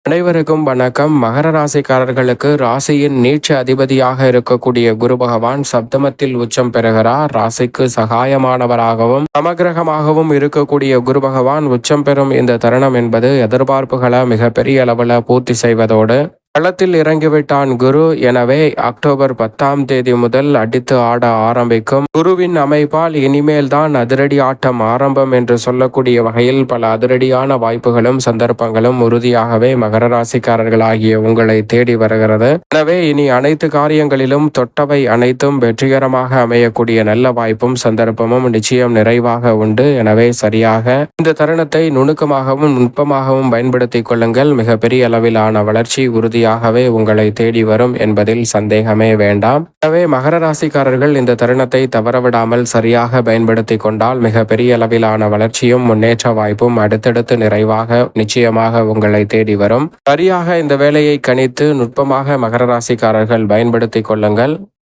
அனைவருக்கும் வணக்கம். மகர ராசிக்காரர்களுக்கு ராசியின் நீட்சி அதிபதியாக இருக்கக்கூடிய குரு பகவான் சப்தமத்தில் உச்சம் பெறுகிறார். ராசிக்கு சகாயமானவராகவும் சமகிரகமாகவும் இருக்கக்கூடிய குரு பகவான் உச்சம் பெறும் இந்த தருணம் என்பது எதிர்பார்ப்புகளை மிகப்பெரிய அளவில் பூர்த்தி செய்வதோடு களத்தில் இறங்கிவிட்டான் குரு. எனவே அக்டோபர் 10 முதல் அடித்து ஆட ஆரம்பிக்கும் குருவின் அமைப்பால் இனிமேல் தான் அதிரடி ஆட்டம் ஆரம்பம் என்று சொல்லக்கூடிய வகையில் பல அதிரடியான வாய்ப்புகளும் சந்தர்ப்பங்களும் உறுதியாகவே மகர ராசிக்காரர்களாகிய உங்களை தேடி வருகிறது. எனவே இனி அனைத்து காரியங்களிலும் தொட்டவை அனைத்தும் வெற்றிகரமாக அமையக்கூடிய நல்ல வாய்ப்பும் சந்தர்ப்பமும் நிச்சயம் நிறைவாக உண்டு. எனவே சரியாக இந்த தருணத்தை நுணுக்கமாகவும் நுட்பமாகவும் பயன்படுத்திக் கொள்ளுங்கள். மிகப்பெரிய அளவிலான வளர்ச்சி உறுதி உங்களை தேடி வரும் என்பதில் சந்தேகமே வேண்டாம். எனவே மகர ராசிக்காரர்கள் இந்த தருணத்தை தவறவிடாமல் சரியாக பயன்படுத்தி கொண்டால் மிக பெரிய அளவிலான வளர்ச்சியும் முன்னேற்ற வாய்ப்பும் அடுத்தடுத்து நிறைவாக நிச்சயமாக உங்களை தேடி வரும். சரியாக இந்த வேலையை கணித்து நுட்பமாக மகர ராசிக்காரர்கள் பயன்படுத்தி கொள்ளுங்கள்.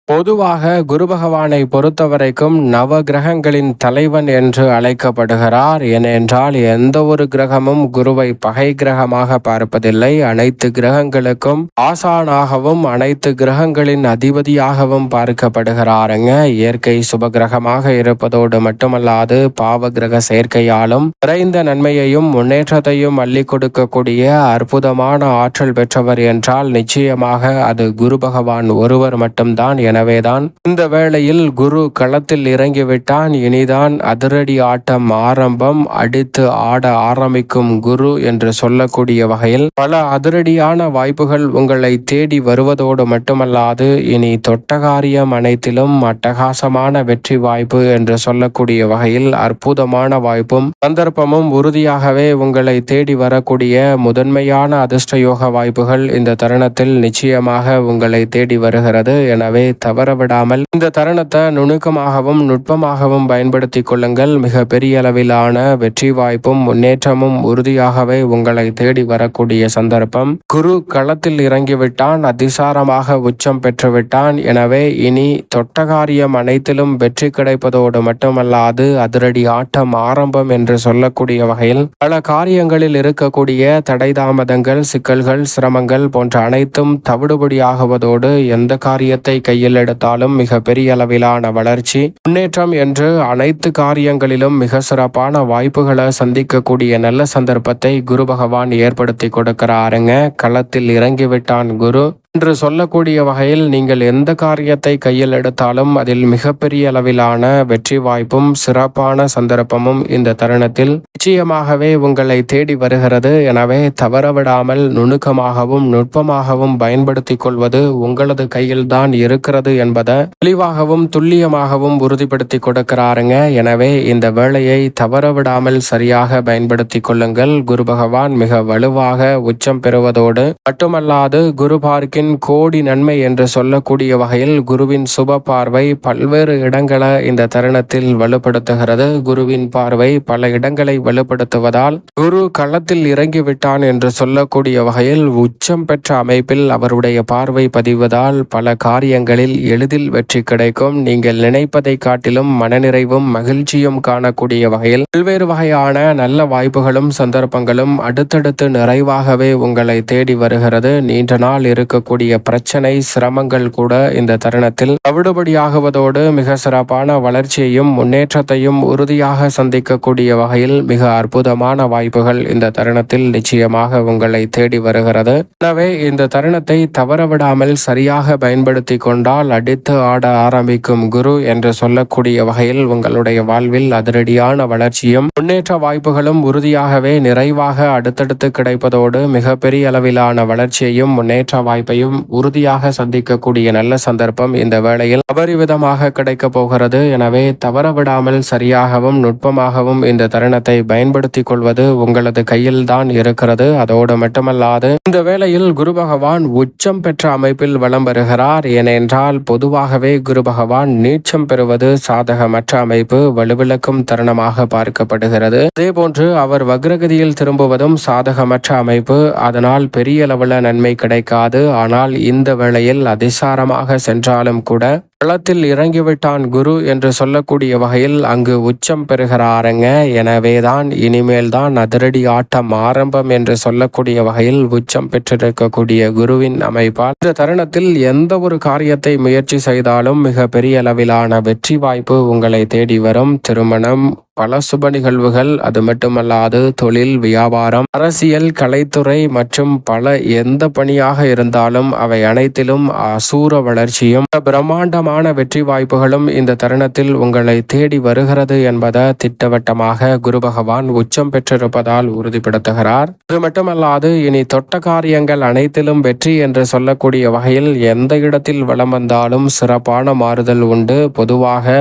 பொதுவாக குரு பகவானை பொறுத்தவரைக்கும் நவ கிரகங்களின் தலைவன் என்று அழைக்கப்படுகிறார். ஏனென்றால் எந்த ஒரு கிரகமும் குருவை பகை கிரகமாக பார்ப்பதில்லை. அனைத்து கிரகங்களுக்கும் ஆசானாகவும் அனைத்து கிரகங்களின் அதிபதியாகவும் பார்க்கப்படுகிறாருங்க. இயற்கை சுப கிரகமாக இருப்பதோடு மட்டுமல்லாது பாவ கிரக சேர்க்கையாலும் நிறைந்த நன்மையையும் முன்னேற்றத்தையும் அள்ளி கொடுக்கக்கூடிய அற்புதமான ஆற்றல் பெற்றவர் என்றால் நிச்சயமாக அது குரு பகவான் ஒருவர் மட்டும்தான். எனவேதான் இந்த வேளையில் குரு களத்தில் இறங்கிவிட்டான். இனிதான் அதிரடி ஆட்டம் ஆரம்பம். அடித்து ஆட ஆரம்பிக்கும் குரு என்று சொல்லக்கூடிய வகையில் பல அதிரடியான வாய்ப்புகள் உங்களை தேடி வருவதோடு மட்டுமல்லாது இனி தொட்டகாரியம் அனைத்திலும் அட்டகாசமான வெற்றி வாய்ப்பு என்று சொல்லக்கூடிய வகையில் அற்புதமான வாய்ப்பும் சந்தர்ப்பமும் உறுதியாகவே உங்களை தேடி வரக்கூடிய முதன்மையான அதிர்ஷ்டயோக வாய்ப்புகள் இந்த தருணத்தில் நிச்சயமாக உங்களை தேடி வருகிறது. எனவே தவறவிடாமல் இந்த தருணத்தை நுணுக்கமாகவும் நுட்பமாகவும் பயன்படுத்திக் கொள்ளுங்கள். மிக பெரிய அளவிலான வெற்றி வாய்ப்பும் முன்னேற்றமும் உறுதியாகவே உங்களை தேடி வரக்கூடிய சந்தர்ப்பம். குரு களத்தில் இறங்கிவிட்டான். அதிசாரமாக உச்சம் பெற்றுவிட்டான். எனவே இனி தொட்டகாரியம் அனைத்திலும் வெற்றி கிடைப்பதோடு மட்டுமல்லாது அதிரடி ஆட்டம் ஆரம்பம் என்று சொல்லக்கூடிய வகையில் பல காரியங்களில் இருக்கக்கூடிய தடை தாமதங்கள் சிக்கல்கள் சிரமங்கள் போன்ற அனைத்தும் தவிடுபடியாகுவதோடு எந்த காரியத்தை கையில் எடுத்தாலும் மிக பெரிய அளவிலான வளர்ச்சி முன்னேற்றம் என்று அனைத்து காரியங்களிலும் மிக சிறப்பான வாய்ப்புகளை சந்திக்கக்கூடிய நல்ல சந்தர்ப்பத்தை குரு பகவான் ஏற்படுத்தி கொடுக்கிறாருங்க. களத்தில் இறங்கிவிட்டான் குரு என்று சொல்லக்கூடிய வகையில் நீங்கள் எந்த காரியத்தை கையில் எடுத்தாலும் அதில் மிகப்பெரிய அளவிலான வெற்றி வாய்ப்பும் சிறப்பான சந்தர்ப்பமும் இந்த தருணத்தில் நிச்சயமாகவே உங்களை தேடி வருகிறது. எனவே தவறவிடாமல் நுணுக்கமாகவும் நுட்பமாகவும் பயன்படுத்திக் கொள்வது உங்களது கையில் தான் இருக்கிறது என்பதை தெளிவாகவும் துல்லியமாகவும் உறுதிப்படுத்தி கொடுக்கிறாருங்க. எனவே இந்த வேளையை தவறவிடாமல் சரியாக பயன்படுத்தி கொள்ளுங்கள். குரு பகவான் மிக வலுவாக உச்சம் பெறுவதோடு மட்டுமல்லாது குரு பார்க்கின் கோடி நன்மை என்று சொல்லக்கூடிய வகையில் குருவின் சுப பார்வை பல்வேறு இடங்களை இந்த தருணத்தில் வலுப்படுத்துகிறது. குருவின் பார்வை பல இடங்களை வலுப்படுத்துவதால் குரு களத்தில் இறங்கிவிட்டான் என்று சொல்லக்கூடிய வகையில் உச்சம் பெற்ற அமைப்பில் அவருடைய பார்வை பதிவதால் பல காரியங்களில் எளிதில் வெற்றி கிடைக்கும். நீங்கள் நினைப்பதை காட்டிலும் மனநிறைவும் மகிழ்ச்சியும் காணக்கூடிய வகையில் பல்வேறு வகையான நல்ல வாய்ப்புகளும் சந்தர்ப்பங்களும் அடுத்தடுத்து நிறைவாகவே உங்களை தேடி வருகிறது. நீண்ட நாள் இருக்கக்கூடிய பிரச்சனை சிரமங்கள் கூட இந்த தருணத்தில் தவிடுபடியாகுவதோடு மிக சிறப்பான வளர்ச்சியையும் முன்னேற்றத்தையும் உறுதியாக சந்திக்கக்கூடிய வகையில் மிக அற்புதமான வாய்ப்புகள் இந்த தருணத்தில் நிச்சயமாக உங்களை தேடி வருகிறது. எனவே இந்த தருணத்தை தவறவிடாமல் சரியாக பயன்படுத்தி கொண்டால் அடித்து ஆட ஆரம்பிக்கும் குரு என்று சொல்லக்கூடிய வகையில் உங்களுடைய வாழ்வில் அதிரடியான வளர்ச்சியும் முன்னேற்ற வாய்ப்புகளும் உறுதியாகவே நிறைவாக அடுத்தடுத்து கிடைப்பதோடு மிகப்பெரிய அளவிலான வளர்ச்சியையும் முன்னேற்ற வாய்ப்பையும் உறுதியாக சந்திக்கக்கூடிய நல்ல சந்தர்ப்பம் இந்த வேளையில் அபரிவிதமாக கிடைக்க போகிறது. எனவே தவறவிடாமல் சரியாகவும் நுட்பமாகவும் இந்த தருணத்தை பயன்படுத்திக் கொள்வது உங்களது கையில் தான் இருக்கிறது. அதோடு மட்டுமல்லாது இந்த வேளையில் குரு பகவான் உச்சம் பெற்ற அமைப்பில் வலம் வருகிறார். ஏனென்றால் பொதுவாகவே குரு பகவான் நீச்சம் பெறுவது சாதகமற்ற அமைப்பு வலுவிழக்கும் தருணமாக பார்க்கப்படுகிறது. அதேபோன்று அவர் வக்ரகதியில் திரும்புவதும் சாதகமற்ற அமைப்பு. அதனால் பெரிய அளவில் நன்மை கிடைக்காது. ஆனால் இந்த வேளையில் அதிசாரமாக சென்றாலும் கூட களத்தில் இறங்கிவிட்டான் குரு என்று சொல்லக்கூடிய வகையில் அங்கு உச்சம் பெறுகிறாருங்க. எனவேதான் இனிமேல் தான் அதிரடி ஆட்டம் ஆரம்பம் என்று சொல்லக்கூடிய வகையில் உச்சம் பெற்றிருக்கக்கூடிய குருவின் அமைப்பால் இந்த தருணத்தில் எந்த ஒரு காரியத்தை முயற்சி செய்தாலும் மிக பெரிய அளவிலான வெற்றி வாய்ப்பு உங்களை தேடி வரும். திருமணம், பல சுப நிகழ்வுகள், அது மட்டுமல்லாது தொழில், வியாபாரம், அரசியல், கலைத்துறை மற்றும் பல எந்த பணியாக இருந்தாலும் அவை அனைத்திலும் அசூர வளர்ச்சியும் பிரம்மாண்டமான வெற்றி வாய்ப்புகளும் இந்த தருணத்தில் உங்களை தேடி வருகிறது என்பதை திட்டவட்டமாக குரு பகவான் உச்சம் பெற்றிருப்பதால் உறுதிப்படுத்துகிறார். அது மட்டுமல்லாது இனி தொட்ட காரியங்கள் அனைத்திலும் வெற்றி என்று சொல்லக்கூடிய வகையில் எந்த இடத்தில் வலம் வந்தாலும் சிறப்பான மாறுதல் உண்டு. பொதுவாக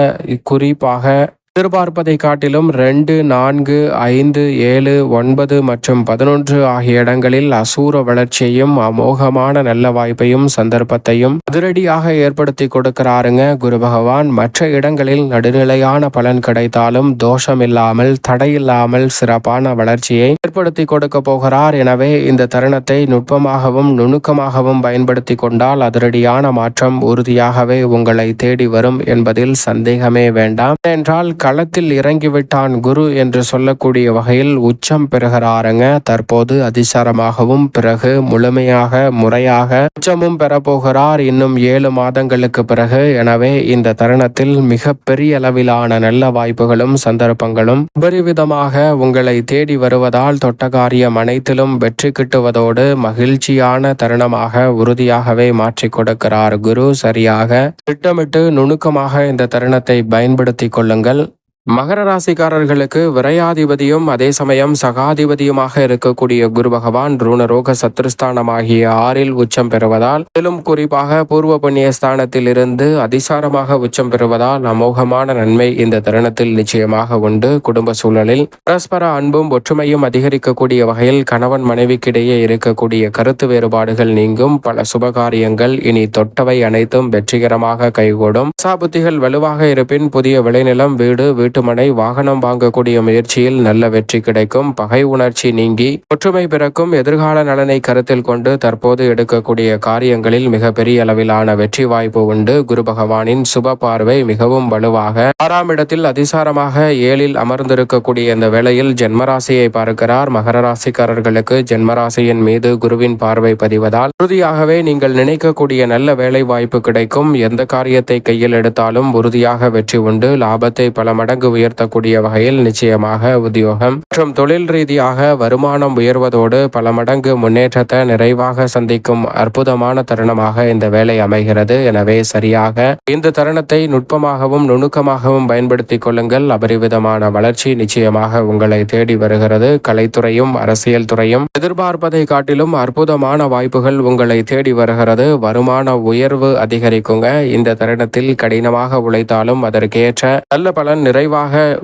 குறிப்பாக எதிர்பார்ப்பதை காட்டிலும் 2, 4, 5, 7, 9 மற்றும் 11 ஆகிய இடங்களில் அசூர வளர்ச்சியையும் அமோகமான நல்ல வாய்ப்பையும் சந்தர்ப்பத்தையும் அதிரடியாக ஏற்படுத்தி கொடுக்கிறாருங்க குரு பகவான். மற்ற இடங்களில் நடுநிலையான பலன் கிடைத்தாலும் தோஷமில்லாமல் தடையில்லாமல் சிறப்பான வளர்ச்சியை ஏற்படுத்தி கொடுக்க போகிறார். எனவே இந்த தருணத்தை நுட்பமாகவும் நுணுக்கமாகவும் பயன்படுத்தி கொண்டால் அதிரடியான மாற்றம் உறுதியாகவே உங்களை தேடி வரும் என்பதில் சந்தேகமே வேண்டாம். என்றால் களத்தில் இறங்கிவிட்டான் குரு என்று சொல்லக்கூடிய வகையில் உச்சம் பெறுகிறாருங்க. தற்போது அதிசாரமாகவும் பிறகு முழுமையாக முறையாக உச்சமும் பெறப்போகிறார் இன்னும் 7 மாதங்களுக்கு பிறகு. எனவே இந்த தருணத்தில் மிக பெரிய அளவிலான நல்ல வாய்ப்புகளும் சந்தர்ப்பங்களும் பெருவிதமாக உங்களை தேடி வருவதால் தொட்ட காரியம் அனைத்திலும் வெற்றி கிட்டுவதோடு மகிழ்ச்சியான தருணமாக உறுதியாகவே மாற்றி கொடுக்கிறார் குரு. சரியாக திட்டமிட்டு நுணுக்கமாக இந்த தருணத்தை பயன்படுத்தி கொள்ளுங்கள். மகர ராசிக்காரர்களுக்கு விரையாதிபதியும் அதே சமயம் சகாதிபதியுமாக இருக்கக்கூடிய குரு பகவான் ருணரோக சத்ருஸ்தானமாகிய 6ல் உச்சம் பெறுவதால், மேலும் குறிப்பாக பூர்வ புண்ணிய ஸ்தானத்தில் இருந்து அதிசாரமாக உச்சம் பெறுவதால் அமோகமான நன்மை இந்த தருணத்தில் நிச்சயமாக உண்டு. குடும்ப சூழலில் பரஸ்பர அன்பும் ஒற்றுமையும் அதிகரிக்கக்கூடிய வகையில் கணவன் மனைவிக்கிடையே இருக்கக்கூடிய கருத்து வேறுபாடுகள் நீங்கும். பல சுபகாரியங்கள் இனி தொட்டவை அனைத்தும் வெற்றிகரமாக கைகூடும். புத்திகள் வலுவாக இருப்பின் புதிய விளைநிலம், வீடு, வீட்டுமனை, வாகனம் வாங்கக்கூடிய முயற்சியில் நல்ல வெற்றி கிடைக்கும். பகை உணர்ச்சி நீங்கி ஒற்றுமை பிறக்கும். எதிர்கால நலனை கருத்தில் கொண்டு தற்போது எடுக்கக்கூடிய காரியங்களில் மிகப்பெரிய அளவிலான வெற்றி வாய்ப்பு உண்டு. குரு பகவானின் சுப பார்வை மிகவும் வலுவாக 6ஆம் இடத்தில் அதிசாரமாக 7ல் அமர்ந்திருக்கக்கூடிய இந்த வேளையில் ஜென்மராசியை பார்க்கிறார். மகர ராசிக்காரர்களுக்கு ஜென்மராசியின் மீது குருவின் பார்வை பதிவதால் உறுதியாகவே நீங்கள் நினைக்கக்கூடிய நல்ல வேலை வாய்ப்பு கிடைக்கும். எந்த காரியத்தை கையில் எடுத்தாலும் உறுதியாக வெற்றி உண்டு. லாபத்தை பல மடங்கு உயர்த்தக்கூடிய வகையில் நிச்சயமாக உத்தியோகம் மற்றும் தொழில் ரீதியாக வருமானம் உயர்வதோடு பல மடங்கு முன்னேற்றத்தை நிறைவாக சந்திக்கும் அற்புதமான தருணமாக இந்த வேலை அமைகிறது. எனவே சரியாக இந்த தருணத்தை நுட்பமாகவும் நுணுக்கமாகவும் பயன்படுத்திக் கொள்ளுங்கள். அபரிவிதமான வளர்ச்சி நிச்சயமாக உங்களை தேடி வருகிறது. கலைத்துறையும் அரசியல் துறையும் எதிர்பார்ப்பதை காட்டிலும் அற்புதமான வாய்ப்புகள் உங்களை தேடி வருகிறது. வருமான உயர்வு அதிகரிக்குங்க. இந்த தருணத்தில் கடினமாக உழைத்தாலும் அதற்கேற்ற நல்ல பலன் நிறைவாக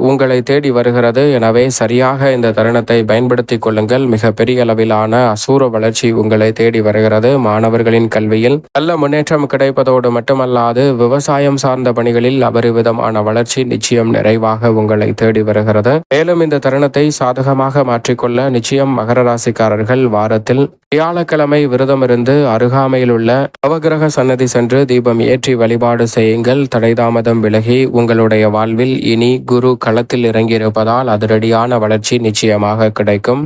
உங்களை தேடி வருகிறது. எனவே சரியாக இந்த தருணத்தை பயன்படுத்திக் கொள்ளுங்கள். மிக பெரிய அளவிலான அசூர வளர்ச்சி உங்களை தேடி வருகிறது. மாணவர்களின் கல்வியில் நல்ல முன்னேற்றம் கிடைப்பதோடு மட்டுமல்லாது விவசாயம் சார்ந்த பணிகளில் அபரிவிதமான வளர்ச்சி நிச்சயம் நிறைவாக உங்களை தேடி வருகிறது. மேலும் இந்த தருணத்தை சாதகமாக மாற்றிக்கொள்ள நிச்சயம் மகர ராசிக்காரர்கள் வாரத்தில் வியாழக்கிழமை விரதமிருந்து அருகாமையில் உள்ள நவகிரக சன்னதி சென்று தீபம் ஏற்றி வழிபாடு செய்யுங்கள். தடைதாமதம் விலகி உங்களுடைய வாழ்வில் இனி குரு களத்தில் இறங்கியிருப்பதால் அதிரடியான வளர்ச்சி நிச்சயமாக கிடைக்கும்.